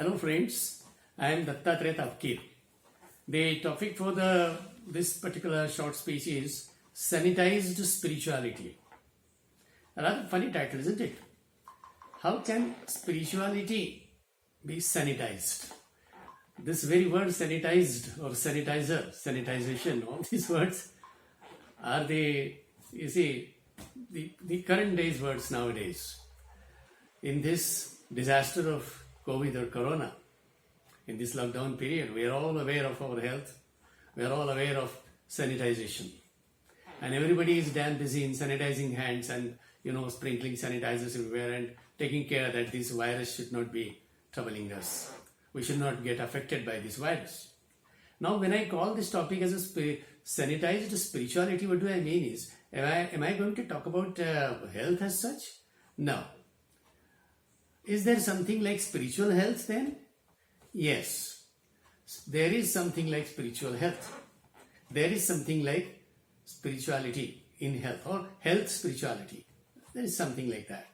Hello friends, I am DattatreyaTapkeer. The topic for this particular short speech is Sanitized Spirituality. A rather funny title, isn't it? How can spirituality be sanitized? This very word sanitized or sanitizer, sanitization, all these words are the current day's words nowadays. In this disaster of COVID or Corona, in this lockdown period, we are all aware of our health. We are all aware of sanitization. And everybody is damn busy in sanitizing hands and, sprinkling sanitizers everywhere and taking care that this virus should not be troubling us. We should not get affected by this virus. Now, when I call this topic as a sanitized spirituality, what do I mean is, am I going to talk about health as such? No. Is there something like spiritual health then? Yes. There is something like spiritual health. There is something like spirituality in health or health spirituality. There is something like that.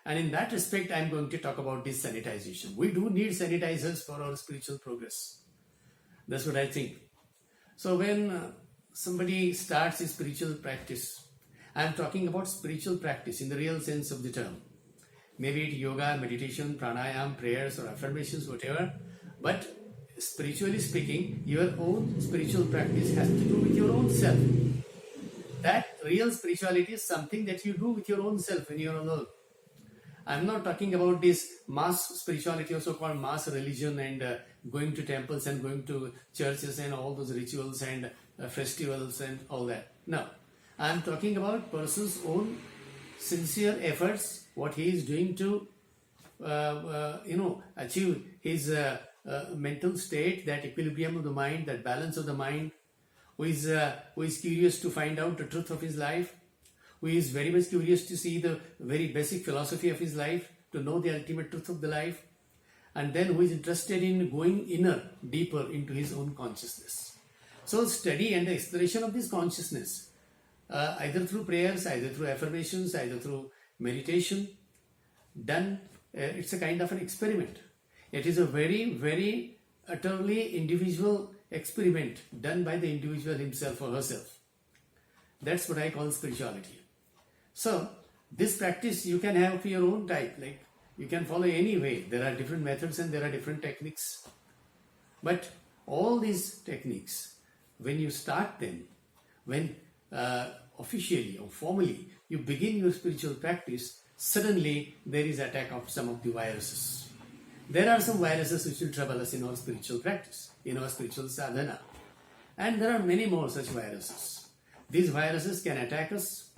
And in that respect, I am going to talk about this sanitization. We do need sanitizers for our spiritual progress. That's what I think. So when somebody starts his spiritual practice, I am talking about spiritual practice in the real sense of the term. Maybe it yoga, meditation, pranayam, prayers or affirmations, whatever. But spiritually speaking, your own spiritual practice has to do with your own self. That real spirituality is something that you do with your own self when you are alone. I'm not talking about this mass spirituality, also called mass religion, and going to temples and going to churches and all those rituals and festivals and all that. No, I'm talking about person's own sincere efforts, what he is doing to achieve his mental state, that equilibrium of the mind, that balance of the mind, who is curious to find out the truth of his life, who is very much curious to see the very basic philosophy of his life, to know the ultimate truth of the life, and then who is interested in going inner, deeper into his own consciousness. So study and the exploration of this consciousness, either through prayers, either through affirmations, either through meditation, done, it's a kind of an experiment. It is a very, very utterly individual experiment done by the individual himself or herself. That's what I call spirituality. So, this practice you can have for your own type, like you can follow any way. There are different methods and there are different techniques. But all these techniques, when you start them, when officially or formally you begin your spiritual practice, suddenly there is attack of some of the viruses. There are some viruses which will trouble us in our spiritual practice, in our spiritual sadhana. And there are many more such viruses. These viruses can attack us.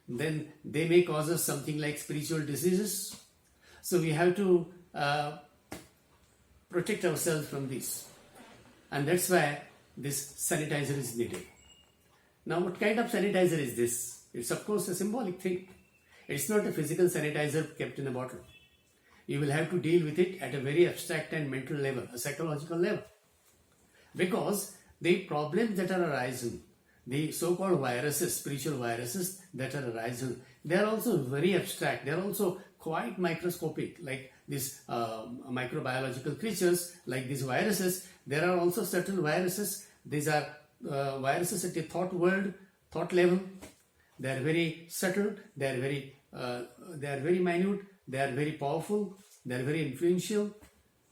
Then they may cause us something like spiritual diseases. So we have to protect ourselves from this. And that's why this sanitizer is needed. Now, what kind of sanitizer is this? It's of course a symbolic thing. It's not a physical sanitizer kept in a bottle. You will have to deal with it at a very abstract and mental level, a psychological level. Because the problems that are arising, the so-called viruses, spiritual viruses that are arising, they are also very abstract. They are also quite microscopic, like these microbiological creatures, like these viruses. There are also certain viruses. These are viruses at the thought world, thought level. They are very subtle. They are very minute. They are very powerful. They are very influential.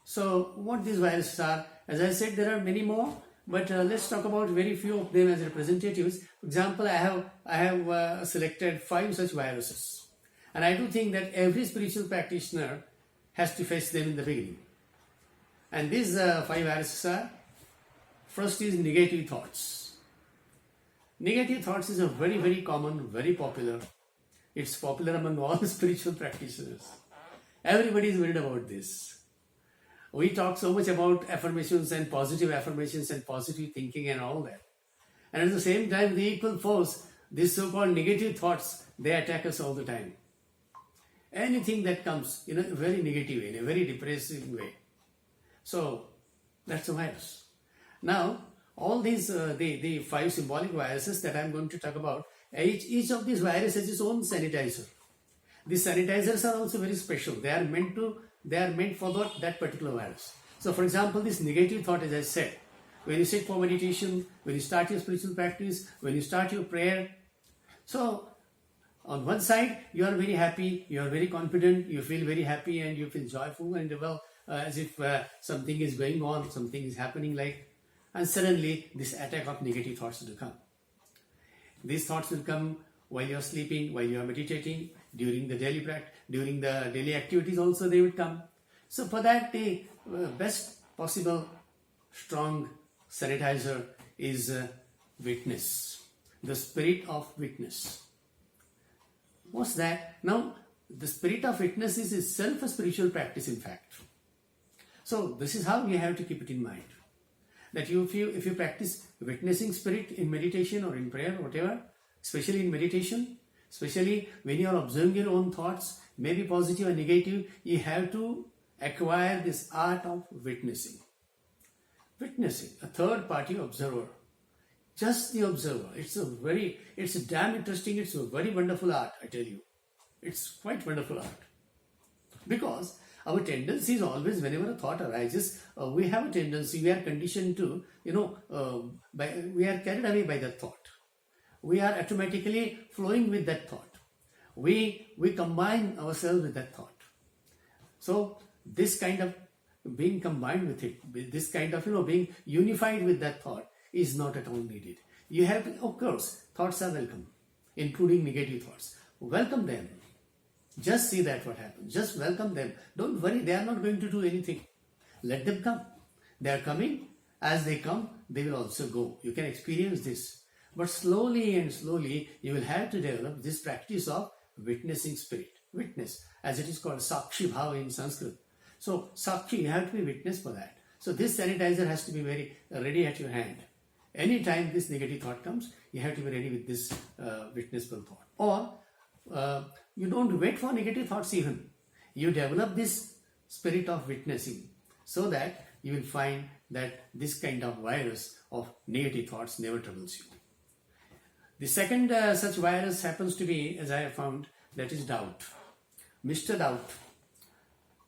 So, what these viruses are? As I said, there are many more. But let's talk about very few of them as representatives. For example, I have selected 5 such viruses. And I do think that every spiritual practitioner has to face them in the beginning. And these 5 viruses are, first is negative thoughts. Negative thoughts is a very, very common, very popular. It's popular among all spiritual practitioners. Everybody is worried about this. We talk so much about affirmations and positive thinking and all that. And at the same time, the equal force, these so-called negative thoughts, they attack us all the time. Anything that comes in a very negative way, in a very depressive way. So, that's a virus. Now, all these, the 5 symbolic viruses that I'm going to talk about, each of these viruses has its own sanitizer. These sanitizers are also very special. They are meant for that particular virus. So for example, this negative thought, as I said, when you sit for meditation, when you start your spiritual practice, when you start your prayer, so on one side, you are very happy, you are very confident, you feel very happy and you feel joyful and well, as if something is going on, something is happening and suddenly this attack of negative thoughts will come. These thoughts will come while you are sleeping, while you are meditating, during the daily practice, during the daily activities also they will come. So for that, the best possible strong sanitizer is witness, the spirit of witness. What's that? Now, the spirit of witness is itself a spiritual practice, in fact. So this is how you have to keep it in mind. That if you practice witnessing spirit in meditation or in prayer, whatever, especially in meditation, especially when you are observing your own thoughts, maybe positive or negative, you have to acquire this art of witnessing. Witnessing, a third party observer. Just the observer. It's a damn interesting, it's a very wonderful art, I tell you. It's quite wonderful art. Because our tendency is always, whenever a thought arises, we have a tendency, we are conditioned to, we are carried away by that thought. We are automatically flowing with that thought. We combine ourselves with that thought. So this kind of being combined with it, this kind of, being unified with that thought is not at all needed. You have to, of course, thoughts are welcome, including negative thoughts. Welcome them. Just see that what happens. Just welcome them. Don't worry, they are not going to do anything. Let them come. They are coming. As they come, they will also go. You can experience this. But slowly and slowly, you will have to develop this practice of witnessing spirit. Witness, as it is called Sakshi Bhava in Sanskrit. So, Sakshi, you have to be witness for that. So, this sanitizer has to be very ready at your hand. Anytime this negative thought comes, you have to be ready with this witnessful thought. Or, you don't wait for negative thoughts even. You develop this spirit of witnessing so that you will find that this kind of virus of negative thoughts never troubles you. The second such virus happens to be, as I have found, that is doubt. Mr. Doubt.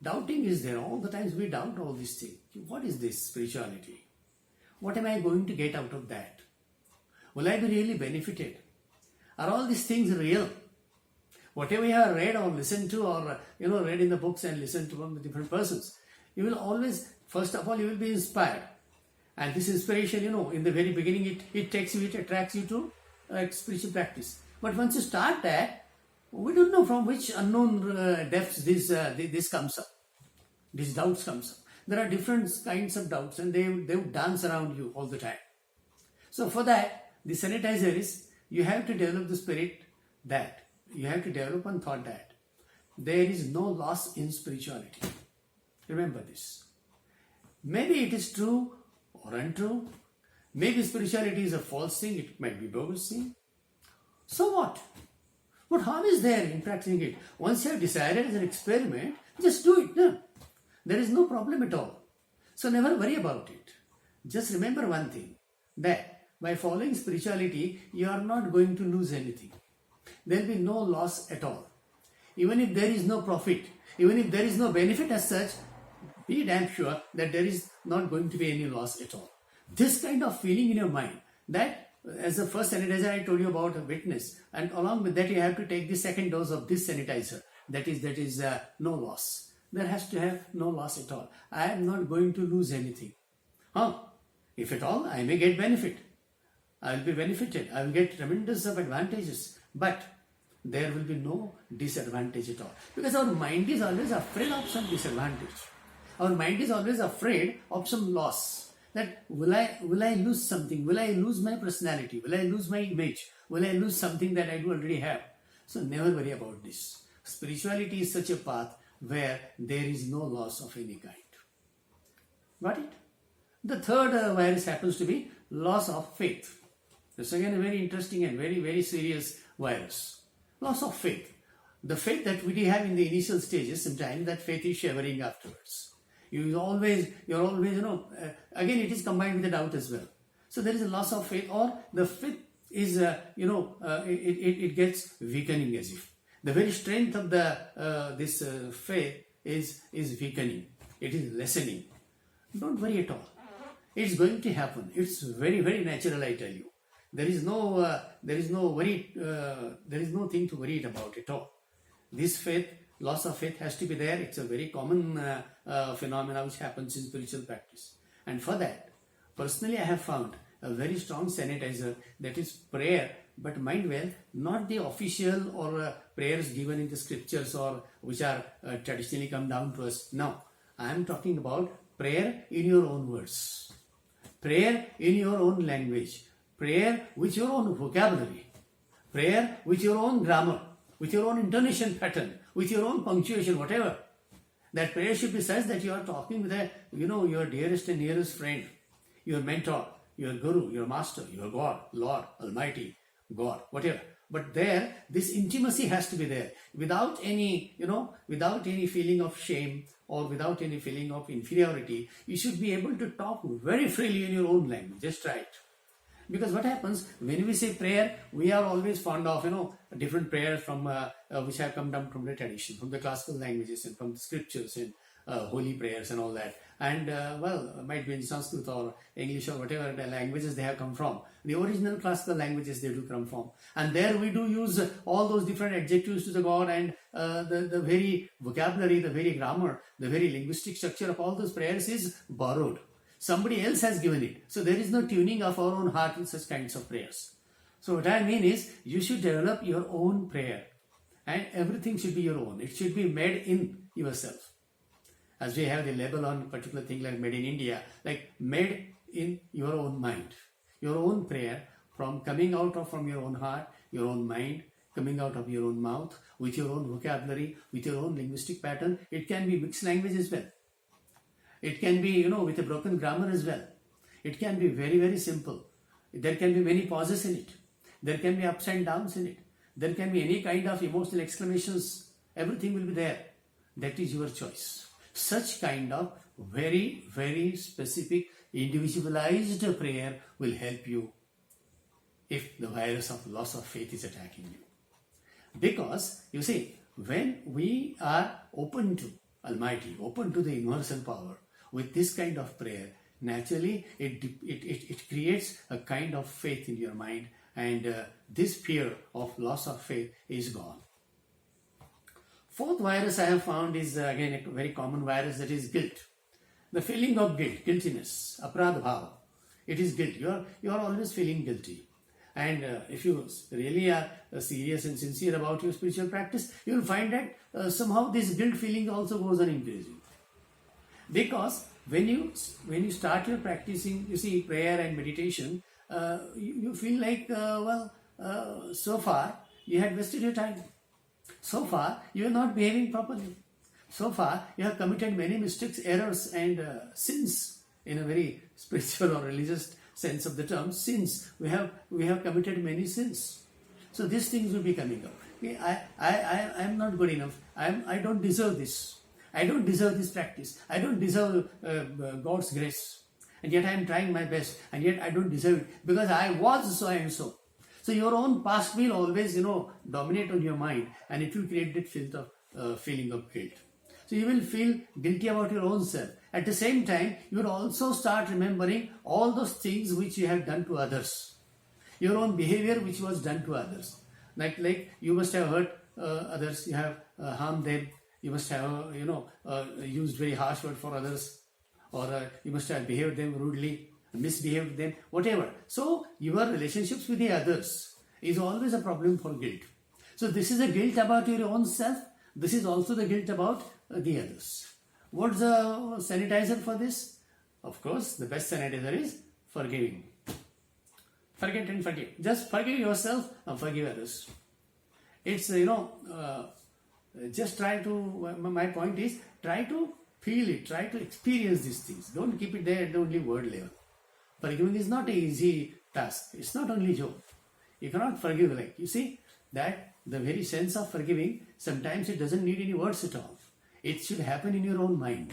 Doubting is there. All the times we doubt all these things. What is this spirituality? What am I going to get out of that? Will I be really benefited? Are all these things real? Whatever you have read or listened to or read in the books and listened to from the different persons, you will always, first of all, you will be inspired. And this inspiration, in the very beginning, it takes you, it attracts you to spiritual practice. But once you start that, we don't know from which unknown depths this comes up. These doubts comes up. There are different kinds of doubts and they would dance around you all the time. So for that, the sanitizer is, you have to develop the spirit that, you have to develop one thought that there is no loss in spirituality. Remember this. Maybe it is true or untrue. Maybe spirituality is a false thing, it might be bogus thing. So what? What harm is there in practicing it? Once you have decided as an experiment, just do it. No? There is no problem at all. So never worry about it. Just remember one thing, that by following spirituality, you are not going to lose anything. There will be no loss at all. Even if there is no profit, even if there is no benefit as such, be damn sure that there is not going to be any loss at all. This kind of feeling in your mind, that as the first sanitizer I told you about a witness, and along with that you have to take the second dose of this sanitizer, that is no loss. There has to have no loss at all. I am not going to lose anything. If at all, I may get benefit. I will be benefited. I will get tremendous of advantages. But there will be no disadvantage at all. Because our mind is always afraid of some disadvantage. Our mind is always afraid of some loss. That will I lose something? Will I lose my personality? Will I lose my image? Will I lose something that I do already have? So never worry about this. Spirituality is such a path where there is no loss of any kind. Got it? The third virus happens to be loss of faith. This again a very interesting and very, very serious virus. Loss of faith. The faith that we have in the initial stages, sometimes that faith is shivering afterwards. You're always, again it is combined with the doubt as well. So there is a loss of faith, or the faith is, it gets weakening as if. The very strength of this faith is weakening. It is lessening. Don't worry at all. It's going to happen. It's very, very natural, I tell you. There is no worry. There is no thing to worry about at all. This faith, loss of faith, has to be there. It's a very common phenomena which happens in spiritual practice. And for that, personally, I have found a very strong sanitizer, that is prayer. But mind well, not the official or prayers given in the scriptures or which are traditionally come down to us. Now, I am talking about prayer in your own words, prayer in your own language, prayer with your own vocabulary, prayer with your own grammar, with your own intonation pattern, with your own punctuation, whatever. That prayer should be such that you are talking with your dearest and nearest friend, your mentor, your guru, your master, your God, Lord, Almighty, God, whatever. But there, this intimacy has to be there, without any feeling of shame or without any feeling of inferiority. You should be able to talk very freely in your own language. Just try it. Because what happens when we say prayer, we are always fond of different prayers from which have come down from the tradition, from the classical languages and from the scriptures and holy prayers and all that. And might be in Sanskrit or English or whatever the languages they have come from. The original classical languages they do come from. And there we do use all those different adjectives to the God, and the very vocabulary, the very grammar, the very linguistic structure of all those prayers is borrowed. Somebody else has given it. So there is no tuning of our own heart with such kinds of prayers. So what I mean is, you should develop your own prayer. And everything should be your own. It should be made in yourself. As we have the label on a particular thing like made in India, like made in your own mind. Your own prayer coming out from your own heart, your own mind, coming out of your own mouth, with your own vocabulary, with your own linguistic pattern. It can be mixed language as well. It can be, with a broken grammar as well. It can be very, very simple. There can be many pauses in it. There can be ups and downs in it. There can be any kind of emotional exclamations. Everything will be there. That is your choice. Such kind of very, very specific, individualized prayer will help you if the virus of loss of faith is attacking you. Because, you see, when we are open to Almighty, open to the universal power, with this kind of prayer, naturally it creates a kind of faith in your mind, and this fear of loss of faith is gone. Fourth virus I have found is again a very common virus, that is guilt. The feeling of guilt, guiltiness, aparadha bhava. It is guilt. You are always feeling guilty. And if you really are serious and sincere about your spiritual practice, you will find that somehow this guilt feeling also goes on increasing. Because when you start your practicing, prayer and meditation, you feel like, so far you had wasted your time. So far you are not behaving properly. So far you have committed many mistakes, errors and sins, in a very spiritual or religious sense of the term, sins. We have committed many sins. So these things will be coming up. I am not good enough. I don't deserve this. I don't deserve this practice. I don't deserve God's grace. And yet I am trying my best. And yet I don't deserve it because I was so and so. So your own past will always, dominate on your mind, and it will create that feeling of guilt. So you will feel guilty about your own self. At the same time, you will also start remembering all those things which you have done to others. Your own behavior which was done to others. Like you must have hurt others, you have harmed them, you must have, used very harsh words for others, or you must have behaved them rudely, misbehaved them, whatever. So your relationships with the others is always a problem for guilt. So this is a guilt about your own self. This is also the guilt about the others. What's the sanitizer for this? Of course, the best sanitizer is forgiving. Forget and forgive. Just forgive yourself and forgive others. It's, just try to, my point is, try to feel it, try to experience these things. Don't keep it there at the only word level. Forgiving is not an easy task. It's not only joke. You cannot forgive that the very sense of forgiving, sometimes it doesn't need any words at all. It should happen in your own mind.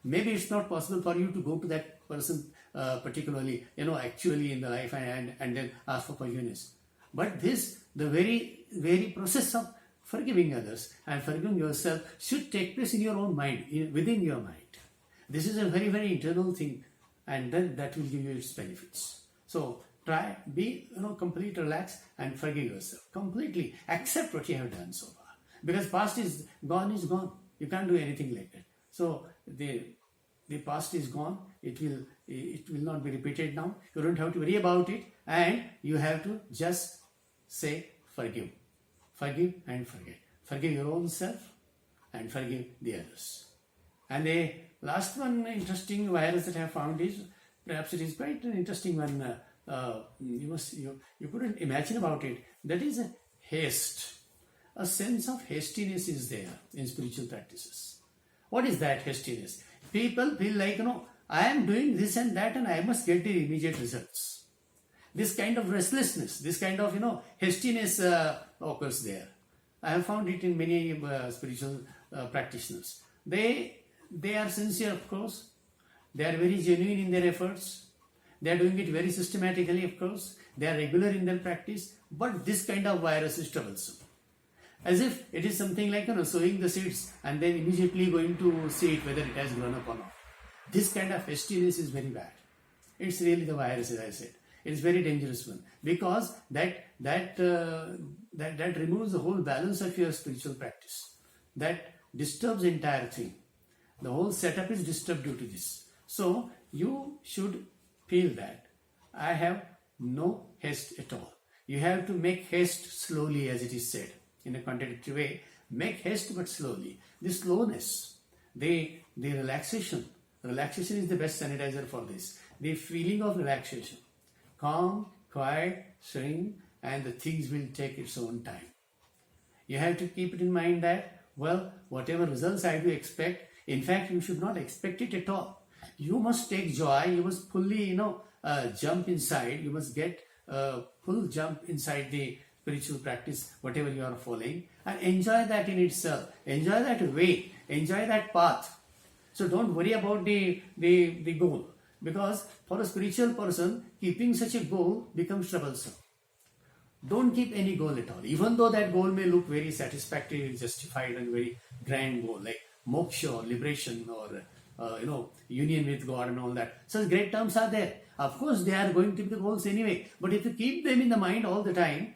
Maybe it's not possible for you to go to that person particularly, actually in the life and then ask for forgiveness. But the very process of forgiving others and forgiving yourself should take place in your own mind, within your mind. This is a very, very internal thing, and then that will give you its benefits. So try, be completely relaxed and forgive yourself completely. Accept what you have done so far, because past is gone. You can't do anything like that. So the past is gone. It will not be repeated now. You don't have to worry about it, and you have to just say forgive and forget. Forgive your own self and forgive the others. And the last one interesting virus that I have found is, perhaps it is quite an interesting one. You couldn't imagine about it. That is a haste. A sense of hastiness is there in spiritual practices. What is that hastiness? People feel like, I am doing this and that and I must get the immediate results. This kind of restlessness, this kind of, hastiness occurs there. I have found it in many spiritual practitioners. They are sincere, of course. They are very genuine in their efforts. They are doing it very systematically, of course. They are regular in their practice. But this kind of virus is troublesome. As if it is something like, sowing the seeds and then immediately going to see it whether it has grown up or not. This kind of hastiness is very bad. It's really the virus, as I said. It is very dangerous one, because that removes the whole balance of your spiritual practice. That disturbs the entire thing. The whole setup is disturbed due to this. So you should feel that I have no haste at all. You have to make haste slowly, as it is said in a contradictory way. Make haste but slowly. The slowness, the relaxation. Relaxation is the best sanitizer for this. The feeling of relaxation. Calm, quiet, serene, and the things will take its own time. You have to keep it in mind that, whatever results I do expect, in fact, you should not expect it at all. You must take joy. You must fully, jump inside. You must get full jump inside the spiritual practice, whatever you are following, and enjoy that in itself. Enjoy that way. Enjoy that path. So don't worry about the goal, because for a spiritual person, keeping such a goal becomes troublesome. Don't keep any goal at all, even though that goal may look very satisfactory, justified, and very grand goal, like moksha or liberation or union with God and all that. Such great terms are there. Of course, they are going to be the goals anyway. But if you keep them in the mind all the time,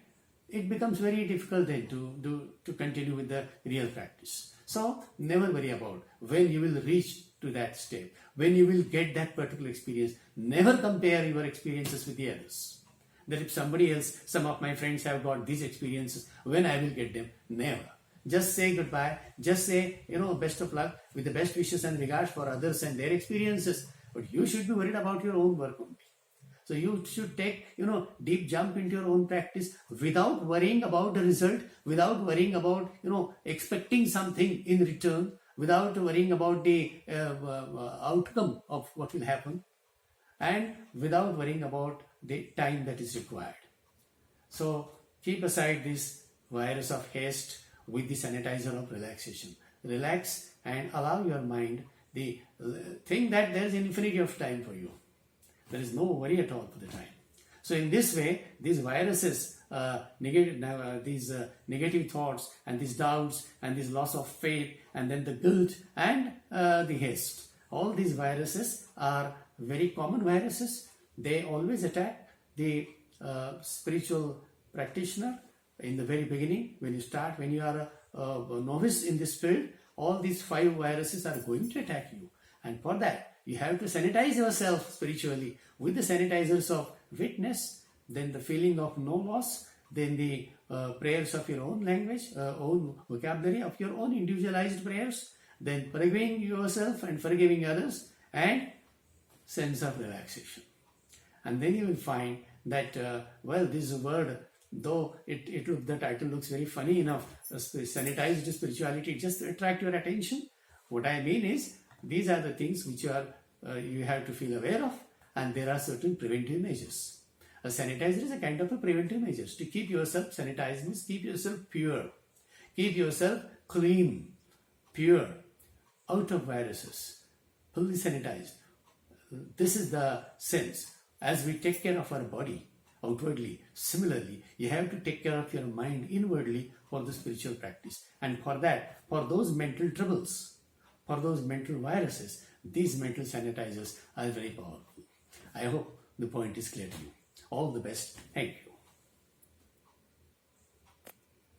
it becomes very difficult then to continue with the real practice. So never worry about when you will reach to that step, when you will get that particular experience. Never compare your experiences with the others. That if somebody else, some of my friends have got these experiences, when I will get them? Never. Just say goodbye. Just say, best of luck with the best wishes and regards for others and their experiences. But you should be worried about your own work only. So you should take, deep jump into your own practice without worrying about the result, without worrying about, expecting something in return, without worrying about the outcome of what will happen, and without worrying about the time that is required. So keep aside this virus of haste with the sanitizer of relaxation. Relax and allow your mind think that there is infinity of time for you. There is no worry at all for the time. So in this way, these viruses, these negative thoughts and these doubts and this loss of faith and then the guilt and the haste, all these viruses are very common viruses. They always attack the spiritual practitioner in the very beginning. When you are a novice in this field, all these 5 viruses are going to attack you. And for that, you have to sanitize yourself spiritually with the sanitizers of witness, then the feeling of no loss, then the prayers of your own language, own vocabulary of your own individualized prayers, then forgiving yourself and forgiving others, and sense of relaxation. And then you will find that, this word, though the title looks very funny enough, sanitized spirituality, just attract your attention. What I mean is, these are the things which you have to feel aware of, and there are certain preventive measures. A sanitizer is a kind of a preventive measure. To keep yourself sanitized means keep yourself pure, keep yourself clean, pure, out of viruses, fully sanitized. This is the sense. As we take care of our body, outwardly. Similarly, you have to take care of your mind inwardly for the spiritual practice. And for that, for those mental troubles, for those mental viruses, these mental sanitizers are very powerful. I hope the point is clear to you. All the best. Thank you.